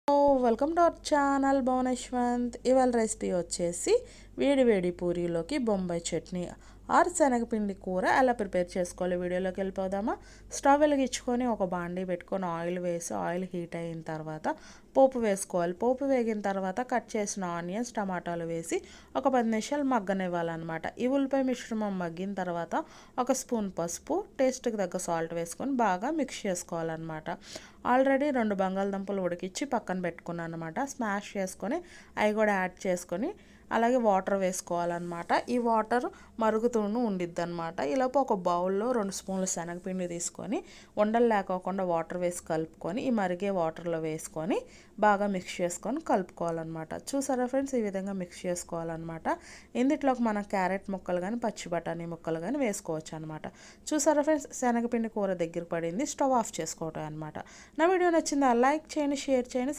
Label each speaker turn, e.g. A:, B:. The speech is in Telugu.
A: Welcome to our channel Bhuvaneshwanth. ఇవాళ రెసిపీ వచ్చేసి వేడి వేడి పూరీలోకి బొంబాయి చట్నీ ఆర్ శనగపిండి కూర ఎలా ప్రిపేర్ చేసుకోవాలి వీడియోలోకి వెళ్ళిపోదామా. స్టవ్ వెలిగించుకొని ఒక బాండీ పెట్టుకొని ఆయిల్ వేసి ఆయిల్ హీట్ అయిన తర్వాత పోపు వేసుకోవాలి. పోపు వేగిన తర్వాత కట్ చేసిన ఆనియన్స్ టమాటాలు వేసి ఒక 10 నిమిషాలు మగ్గనివ్వాలన్నమాట. ఈ ఉల్లిపాయ మిశ్రమం మగ్గిన తర్వాత ఒక స్పూన్ పసుపు, టేస్ట్కి తగ్గ సాల్ట్ వేసుకొని బాగా మిక్స్ చేసుకోవాలన్నమాట. ఆల్రెడీ 2 బంగాళదుంపలు ఉడికించి పక్కన పెట్టుకున్నాను అనమాట. స్మాష్ చేసుకొని అవి కూడా యాడ్ చేసుకొని అలాగే వాటర్ వేసుకోవాలన్నమాట. ఈ వాటర్ మరుగుతూనే ఉండిద్ది అనమాట. ఈలోపు ఒక బౌల్లో 2 స్పూన్లు శనగపిండి తీసుకొని ఉండలు లేకోకుండా వాటర్ వేసి కలుపుకొని ఈ మరిగే వాటర్లో వేసుకొని బాగా మిక్స్ చేసుకొని కలుపుకోవాలన్నమాట. చూసారా ఫ్రెండ్స్, ఈ విధంగా మిక్స్ చేసుకోవాలన్నమాట. ఇందులోకి మనం క్యారెట్ ముక్కలు కానీ పచ్చి బఠానీ ముక్కలు కానీ వేసుకోవచ్చు అనమాట. చూసారా ఫ్రెండ్స్, శనగపిండి కూర దగ్గర పడింది. స్టవ్ ఆఫ్ చేసుకోవటం అనమాట. నా వీడియో నచ్చిందా? లైక్ చేయండి, షేర్ చేయండి,